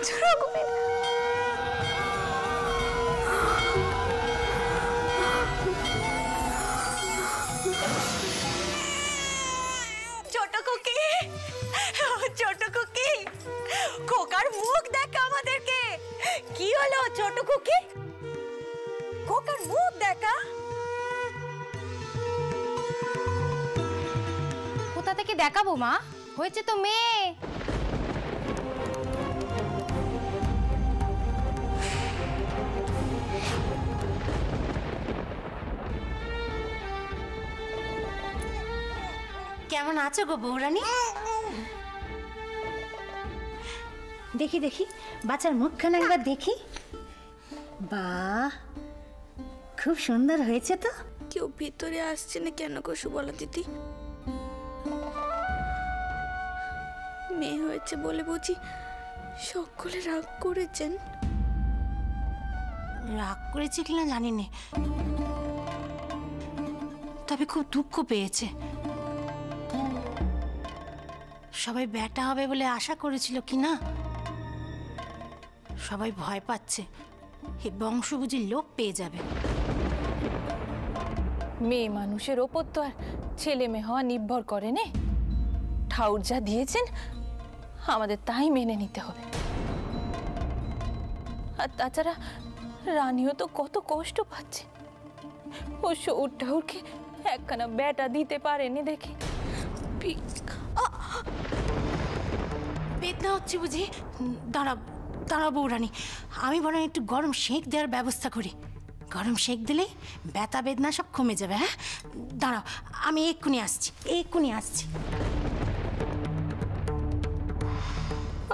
কিচ্ছু রাখবে না। ছোট খুকি, ছোট খুকি, খোকার মুখ দেখা আমাদেরকে। কি হলো ছোট খুকি? খোকার মুখ দেখা। কোথা থেকে দেখাবো মা? হয়েছে তো মেয়ে। কেমন আছো গো বৌরানী? দেখি দেখি বাচ্চার মুখখানা একবার দেখি। বাহ, খুব সুন্দর হয়েছে তো। কেউ ভিতরে আসছে না কেন গো সুবলা দিদি? মেয়ে হয়েছে বলে বুঝি সকলে রাগ করেছেন? রাগ করেছে কিনা জানি না, তবে খুব দুঃখ পেয়েছে। সবাই বেটা হবে বলে আশা করেছিল কি না, সবাই ভয় পাচ্ছে এই বংশ বুঝি লোপ পেয়ে যাবে। মেয়ে মানুষের ওপর তো আর ছেলে মেয়ে হওয়া নির্ভর করে না। ঠাউর যা দিয়েছেন আমাদের তাই মেনে নিতে হবে। আর তাছাড়া রানীও তো কত কষ্ট পাচ্ছে। ও সৌর ঠাউরকে একখানা বেটা দিতে পারেনি দেখে বেদনা হচ্ছে বুঝি। দাঁড়া দাঁড়া বৌরানী, আমি বরং একটু গরম সেঁক দেওয়ার ব্যবস্থা করি। গরম সেঁক দিলে ব্যথা বেদনা সব কমে যাবে। হ্যাঁ দাঁড়াও, আমি এক্ষুনি আসছি, এক্ষুনি আসছি।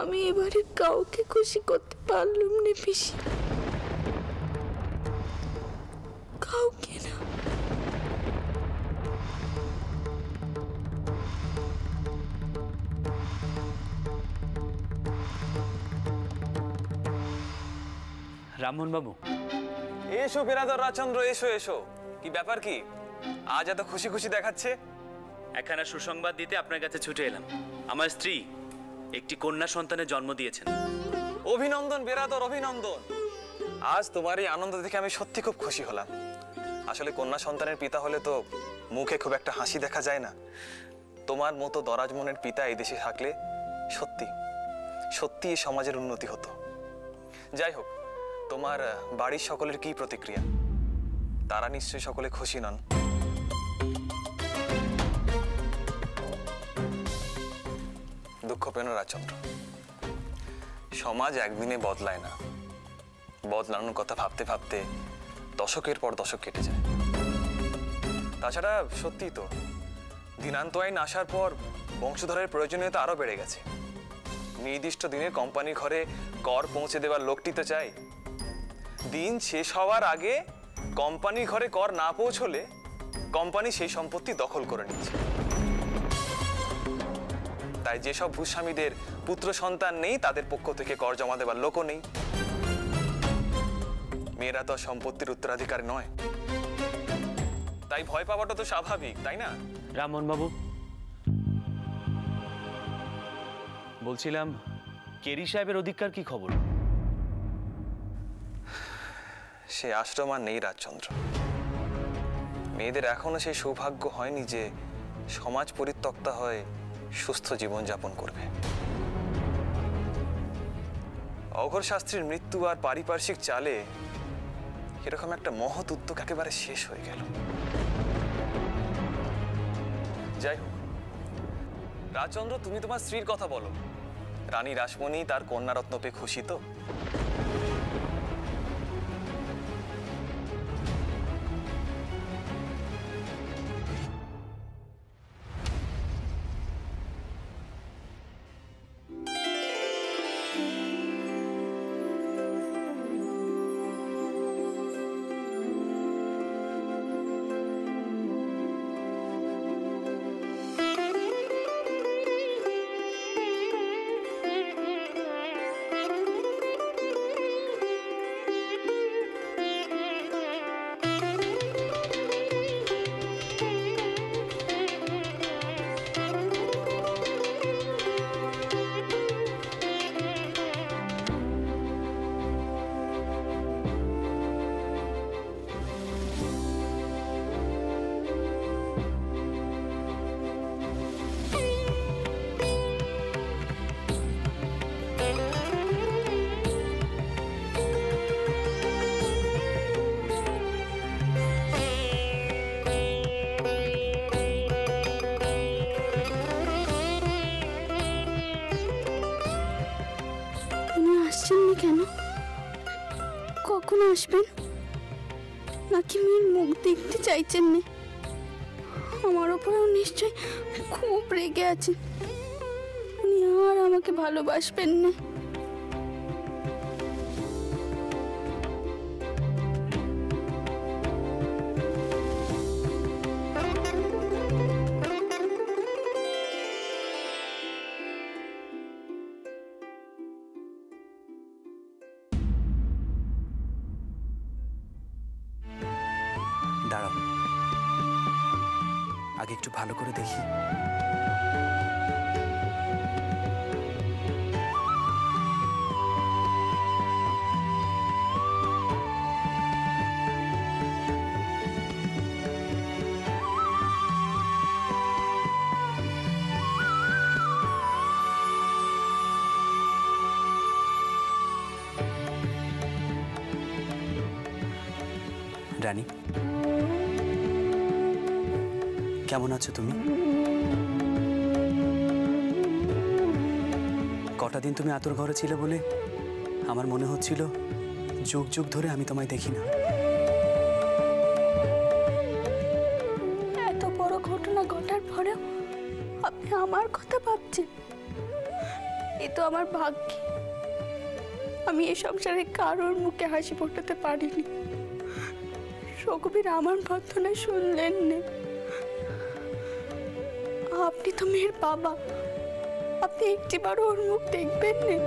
আমি এবারে কাউকে খুশি করতে পারলাম না পিসি, কাউকে না। রামমোহন বাবু, এসো পেরাদর রাজচন্দ্র, এসো এসো। কি ব্যাপার, কি আজ এত খুশি খুশি দেখাচ্ছে? একখানা সুসংবাদ দিতে আপনার কাছে ছুটে এলাম। আমার স্ত্রী একটি কন্যা সন্তানের জন্ম দিয়েছেন। অভিনন্দন বেরাদর, অভিনন্দন। আজ তোমার এই আনন্দ দেখে আমি সত্যি খুব খুশি হলাম। আসলে কন্যা সন্তানের পিতা হলে তো মুখে খুব একটা হাসি দেখা যায় না। তোমার মতো দরাজ মনের পিতা এই দেশে থাকলে সত্যি সত্যি এই সমাজের উন্নতি হতো। যাই হোক, তোমার বাড়ির সকলের কি প্রতিক্রিয়া? তারা নিশ্চয়ই সকলে খুশি নন। দুঃখ পেন রাজচন্দ্র, সমাজ একদিনে বদলায় না। বদলানোর কথা ভাবতে ভাবতে দশকের পর দশক কেটে যায়। তাছাড়া সত্যি তো, দিনান্ত আইন আসার পর বংশধরের প্রয়োজনীয়তা আরো বেড়ে গেছে। নির্দিষ্ট দিনে কোম্পানির ঘরে কর পৌঁছে দেওয়ার লোকটি তো চাই। দিন শেষ হওয়ার আগে কোম্পানির ঘরে কর না পৌঁছলে কোম্পানি সেই সম্পত্তি দখল করে নিচ্ছে। তাই যেসব ভূস্বামীদের পুত্র সন্তান নেই তাদের পক্ষ থেকে কর জমা দেবার লোকও নেই। মেয়েরা তো সম্পত্তির উত্তরাধিকার নয়, তাই ভয় পাওয়াটা তো স্বাভাবিক, তাই না? রামমোহন বাবু, বলছিলাম কেরি সাহেবের অধিকার কি খবর? সে আশ্রম আর নেই রাজচন্দ্র। মেয়েদের এখনো সেই সৌভাগ্য হয়নি যে সমাজ পরিত্যক্তা হয়ে সুস্থ জীবন যাপন করবে। অঘোর শাস্ত্রীর মৃত্যু আর পারিপার্শ্বিক চালে এরকম একটা মহৎ উদ্যোগ একেবারে শেষ হয়ে গেল। যাই হোক রাজচন্দ্র, তুমি তোমার স্ত্রীর কথা বলো। রানী রাসমণি তার কন্যারত্ন পেয়ে খুশি তো? আসছেননি কেন? কখন আসবেন? নাকি মেয়ের মুখ দেখতে চাইছেন না? আমার উপরেও নিশ্চয় খুব রেগে আছেন, উনি আর আমাকে ভালোবাসবেন না। দাঁড়াও, আগে একটু ভালো করে দেখি। রানী, কেমন আছো তুমি? কটা দিন তুমি আতর ঘরে ছিলে বলে আমার মনে হচ্ছিল যুগ যুগ ধরে আমি তোমায় দেখি না। এত বড় ঘটনা ঘটার পরেও আপনি আমার কথা ভাবছেন, এ তো আমার ভাগ্য। আমি এ সংসারে কারোর মুখে হাসি ফোটাতে পারিনি। রঘুবীর আমার প্রার্থনা শুনলেন না। আপনি তো মেয়ের বাবা, আপনি একটিবারও ওর মুখ দেখবেন না?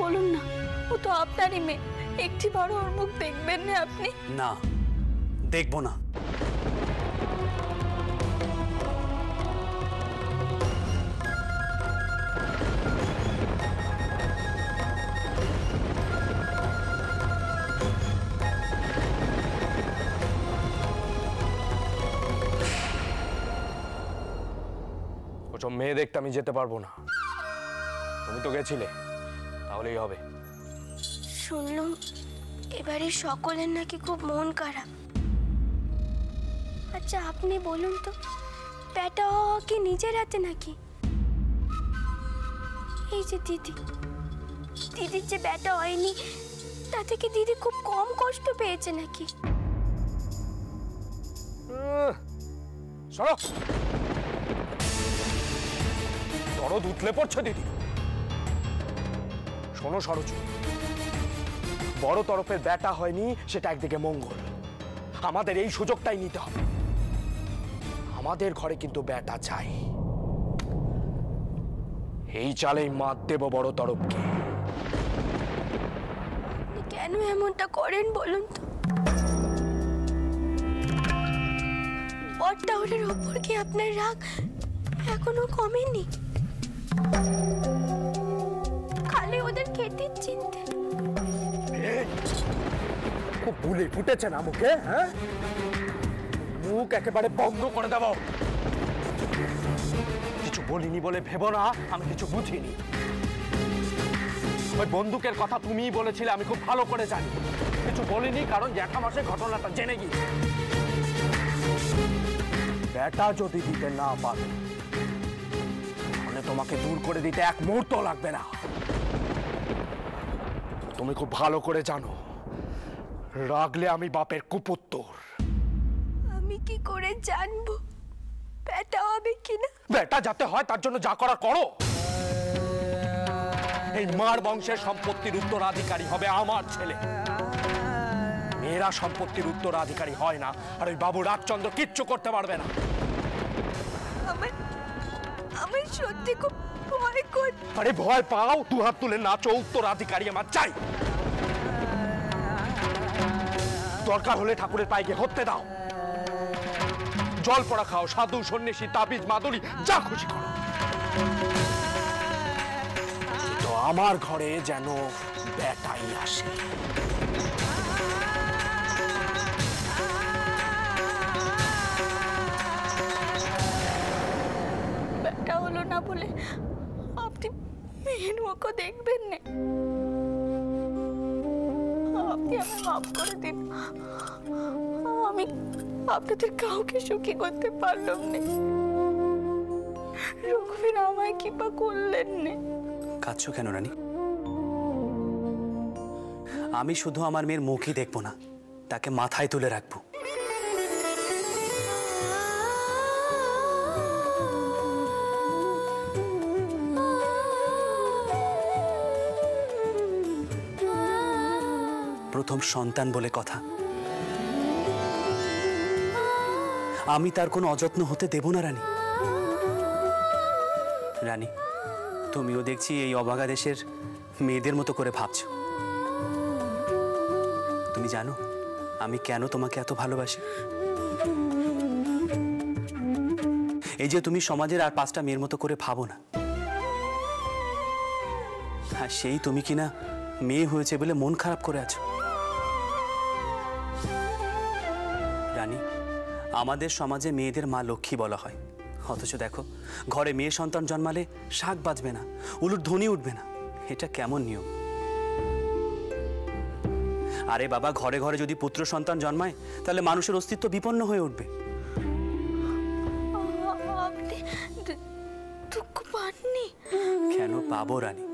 বলুন না, ও তো আপনারই মেয়ে, একটিবারও ওর মুখ দেখবেন না আপনি? না, দেখবো না। ওসব মেয়ে দেখতে আমি যেতে পারবো না। তুমি তো গেছিলে, তাহলেই হবে। শুনলাম এবারে সকলের নাকি খুব মন খারাপ। আচ্ছা আপনি বলুন তো, পেটা কি নিজের হাতে নাকি? এই যে দিদির যে বেটা হয়নি, তাতে কি দিদি খুব কম কষ্ট পেয়েছে নাকি? সরো, দরদ উতলে পড়ছে দিদি। শোনো সরোজ, বড় তরফের ব্যাটা হয়নি সেটা একদিকে মঙ্গল, আমাদের এই সুযোগটাই নিতে হবে। আমাদের ঘরে কিন্তু ব্যাটা চাই। এই চালেই মাত দেব বড় তরফকে। কেন এমনটা করেন বলুন তো? বড়টাউলের ওপর কি আপনার রাগ এখনো কমেনি? খালি ওদের খেতে চিনতে। খুব ভুলে ফুটেছে না মুখে, হ্যাঁ? মুখ একেবারে বন্ধ করে দেব। কিছু বলিনি বলে ভেবো না আমি কিছু বুঝিনি। ওই বন্দুকের কথা তুমিই বলেছিলে, আমি খুব ভালো করে জানি। কিছু বলিনি কারণ জ্যাঠামশাই ঘটনাটা জেনে গিয়ে। ব্যাটা যদি দিতে না পারে তাহলে তোমাকে দূর করে দিতে এক মুহূর্ত লাগবে না। তুমি খুব ভালো করে জানো রাগলে আমি বাপের কুপুত্তর। আমি কি করে জানবো বেটা হবে কিনা? বেটা যাতে হয় তার জন্য যা করার করো। এই মার বংশের সম্পত্তির উত্তরাধিকারী হবে আমার ছেলে। মেয়েরা সম্পত্তির উত্তরাধিকারী হয় না, আর ওই বাবু রাজচন্দ্র কিচ্ছু করতে পারবে না। আমি সত্যি খুব ভয় করছি। আরে ভয় পাও, দু হাত তুলে নাচো, উত্তরাধিকারী আমার চাই। দরকার হলে ঠাকুরের পায়ে গিয়ে হত্যে দাও, জল পড়া খাও, সাধু সন্ন্যাসী তাবিজ মাদুলি যা খুশি করো, তো আমার ঘরে যেন বেটাই আসে। বেটা হলো না বলে আপনি মেয়ের মুখও দেখবেন না? আপনি আমায় মাফ করে দিন। আমি আপনাদের কাউকে সুখী করতে পারলাম না। আমায় কৃপা করলেন না। কাঁদছো কেন রানী? আমি শুধু আমার মেয়ের মুখই দেখবো না, তাকে মাথায় তুলে রাখবো। প্রথম সন্তান বলে কথা, আমি তার কোনো অযত্ন হতে দেব না রানী। রানী, তুমিও দেখছি এই অভাগা দেশের মেয়েদের মতো করে ভাবছো। তুমি জানো আমি কেন তোমাকে এত ভালোবাসি? এই যে তুমি সমাজের আর 5টা মেয়ের মতো করে ভাবো না, আর সেই তুমি কিনা মেয়ে হয়েছে বলে মন খারাপ করে আছো। রানী, আমাদের সমাজে মেয়েদের মা লক্ষ্মী বলা হয়, অথচ দেখো ঘরে মেয়ে সন্তান জন্মালে শাক বাজবে না, উলুর ধ্বনি উঠবে না। এটা কেমন নিয়ম? আরে বাবা, ঘরে ঘরে যদি পুত্র সন্তান জন্মায় তাহলে মানুষের অস্তিত্ব বিপন্ন হয়ে উঠবে। আপনি দুঃখ পাননি? কেন পাবো রানী?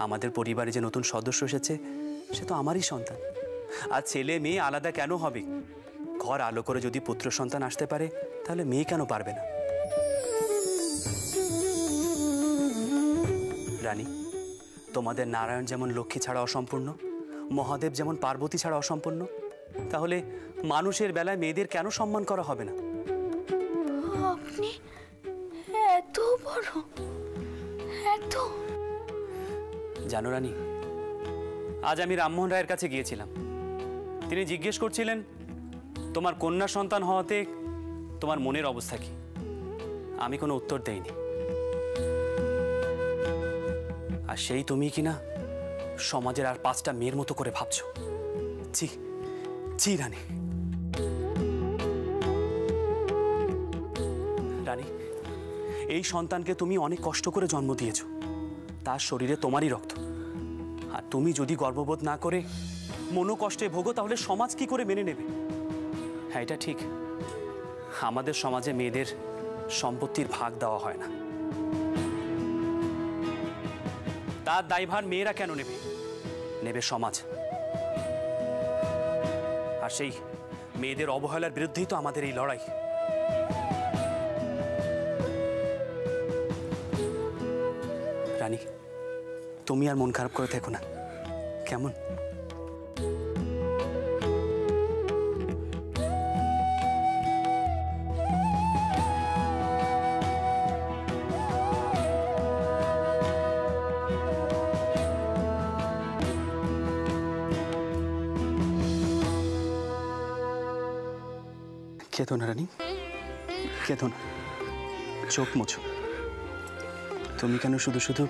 আমাদের পরিবারে যে নতুন সদস্য এসেছে সে তো আমারই সন্তান। আর ছেলে মেয়ে আলাদা কেন হবে? ঘর আলো করে যদি পুত্র সন্তান আসতে পারে তাহলে মেয়ে কেন পারবে না? রানী, তোমাদের নারায়ণ যেমন লক্ষ্মী ছাড়া অসম্পূর্ণ, মহাদেব যেমন পার্বতী ছাড়া অসম্পূর্ণ, তাহলে মানুষের বেলায় মেয়েদের কেন সম্মান করা হবে না? আপনি এত বড়, এত। জানো রানী, আজ আমি রামমোহন রায়ের কাছে গিয়েছিলাম। তিনি জিজ্ঞেস করছিলেন তোমার কন্যা সন্তান হওয়াতে তোমার মনের অবস্থা কি। আমি কোনো উত্তর দেইনি। আর সেই তুমি কিনা সমাজের আর 5টা মেয়ের মতো করে ভাবছো। জি জি রানী। রানী, এই সন্তানকে তুমি অনেক কষ্ট করে জন্ম দিয়েছো, তার শরীরে তোমারই রক্ত। আর তুমি যদি গর্ববোধ না করে মনো কষ্টে ভোগো তাহলে সমাজ কি করে মেনে নেবে? হ্যাঁ, এটা ঠিক, আমাদের সমাজে মেয়েদের সম্পত্তির ভাগ দেওয়া হয় না। তার দায়ভার মেয়েরা কেন নেবে? নেবে সমাজ। আর সেই মেয়েদের অবহেলার বিরুদ্ধেই তো আমাদের এই লড়াই। রানী, তুমি আর মন খারাপ করে থেকো না, কেমন? কেঁদো না রানী, কেঁদো না, চোখ মোছো। তুমি কেন শুধু শুধু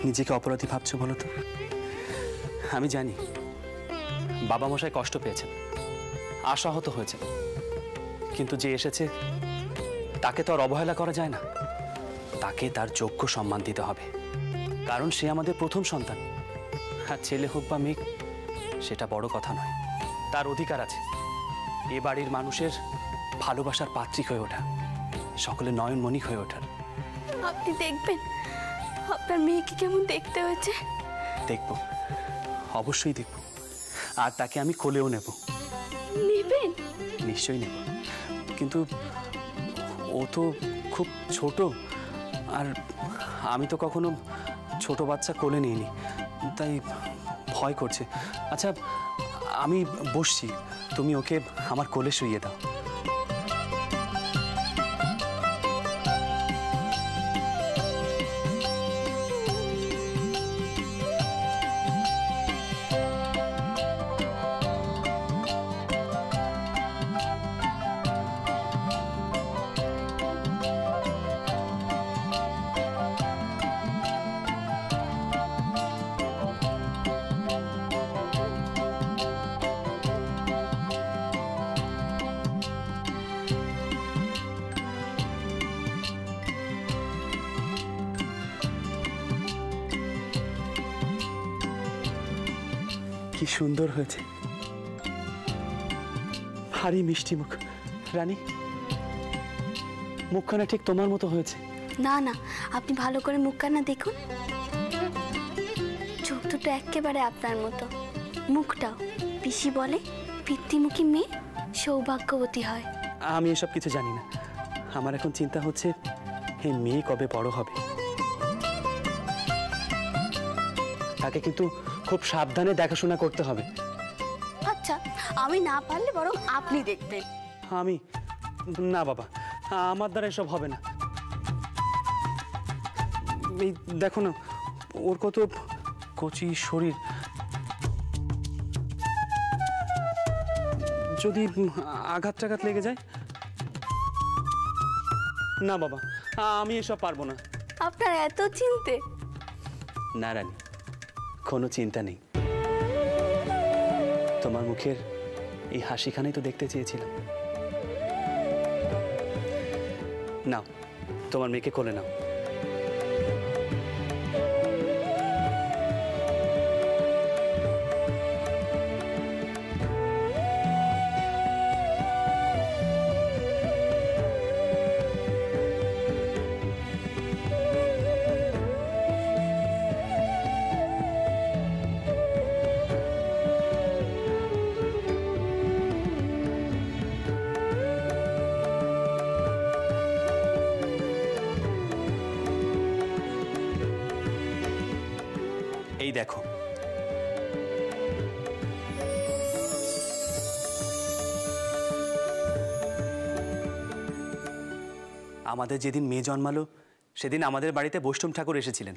নিজেকে অপরাধী ভাবছো বলো তো? আমি জানি বাবা মশাই কষ্ট পেয়েছেন, আশাহত হয়েছে, কিন্তু যে এসেছে তাকে তো আর অবহেলা করা যায় না। তাকে তার যোগ্য সম্মান দিতে হবে, কারণ সে আমাদের প্রথম সন্তান। আর ছেলে হোক বা মেয়ে সেটা বড় কথা নয়, তার অধিকার আছে এ বাড়ির মানুষের ভালোবাসার পাত্রী হয়ে ওঠা, সকলে নয়নমণি হয়ে ওঠার। আপনি দেখবেন আপনার মেয়েকে কেমন দেখতে হয়েছে? দেখব, অবশ্যই দেখব, আর তাকে আমি কোলেও নেব। নেবেন? নিশ্চয়ই নেব, কিন্তু ও তো খুব ছোট, আর আমি তো কখনো ছোট বাচ্চা কোলে নিইনি, তাই ভয় করছে। আচ্ছা, আমি বসছি, তুমি ওকে আমার কোলে শুইয়ে দাও। কি সুন্দর হয়েছে, ভারী মিষ্টি মুখ। রানী, মুখখানা ঠিক তোমার মতো হয়েছে। না না, আপনি ভালো করে মুখখানা দেখুন। চোখ দুটো একেবারে আপনার মতো, মুখটাও। পিসি বলে পিতৃমুখী মেয়ে সৌভাগ্যবতী হয়। আমি এসব কিছু জানি না। আমার এখন চিন্তা হচ্ছে এই মেয়ে কবে বড় হবে। তাকে কিন্তু খুব সাবধানে দেখাশোনা করতে হবে। আচ্ছা, আমি না পারলে বরং আপনি দেখবেন। আমি না বাবা, আমার দ্বারা এসব হবে না। এই দেখো না, ওর কত কচি শরীর। যদি আঘাত টাঘাত লেগে যায়। না বাবা, আমি এসব পারবো না। আপনার এত চিন্তে? না রানী, কোনো চিন্তা নেই। তোমার মুখের এই হাসিখানেই তো দেখতে চেয়েছিলাম। নাও, তোমার মেয়েকে কোলে নাও। এই দেখো, আমাদের যেদিন মেয়ে জন্মালো সেদিন আমাদের বাড়িতে বৈষ্ণব ঠাকুর এসেছিলেন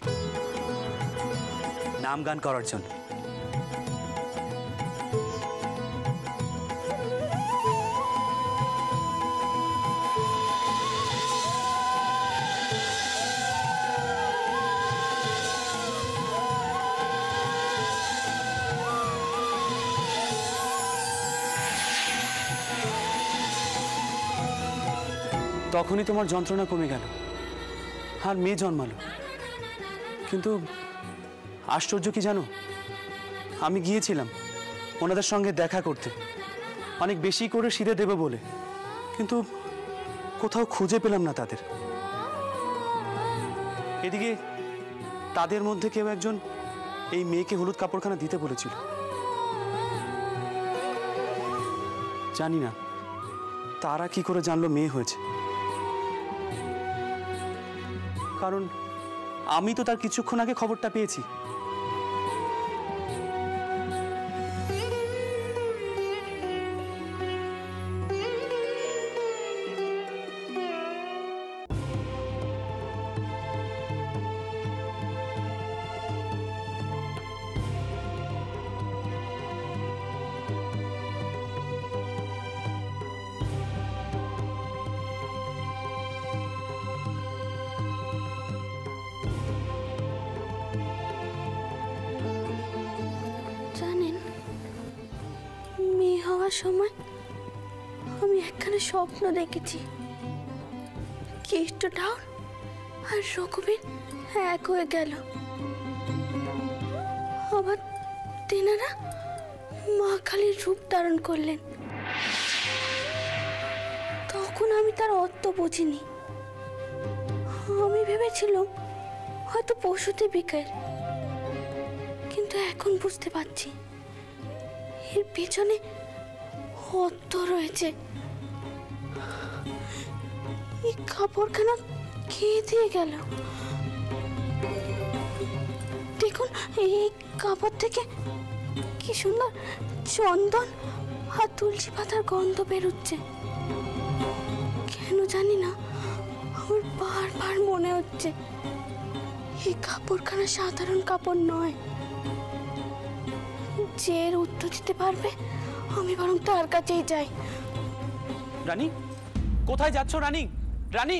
নাম গান করার জন্য। তখনই তোমার যন্ত্রণা কমে গেল আর মেয়ে জন্মালো। কিন্তু আশ্চর্য কি জানো, আমি গিয়েছিলাম ওনাদের সঙ্গে দেখা করতে, অনেক বেশি করে সিঁড়ে দেবে বলে, কিন্তু কোথাও খুঁজে পেলাম না তাদের। এদিকে তাদের মধ্যে কেউ একজন এই মেয়েকে হলুদ কাপড়খানা দিতে বলেছিল। জানি না তারা কি করে জানলো মেয়ে হয়েছে, কারণ আমি তো তার কিছুক্ষণ আগে খবরটা পেয়েছি। সময় আমি একখানে স্বপ্ন দেখেছি, কেষ্ট ঠাকুর আর রঘুবীর এক হয়ে গেল। আবার তেনারা মা কালীর রূপ ধারণ করলেন। তখন আমি তার অর্থ বুঝিনি। আমি ভেবেছিলাম হয়তো পশুতে বিকেল, কিন্তু এখন বুঝতে পারছি এর পেছনে অর্থ রয়েছে। এই কাপড়খানা কে দিয়ে গেল? দেখুন, এই কাপড় থেকে কি সুন্দর চন্দন আর তুলসী পাতার গন্ধ বেরোচ্ছে। কেন জানি না, আমার বারবার মনে হচ্ছে এই কাপড়খানা সাধারণ কাপড় নয়। যে এর উত্তর দিতে পারবে আমি বরং তার কাছেই যাই। রানী, কোথায় যাচ্ছ রানী? রানী!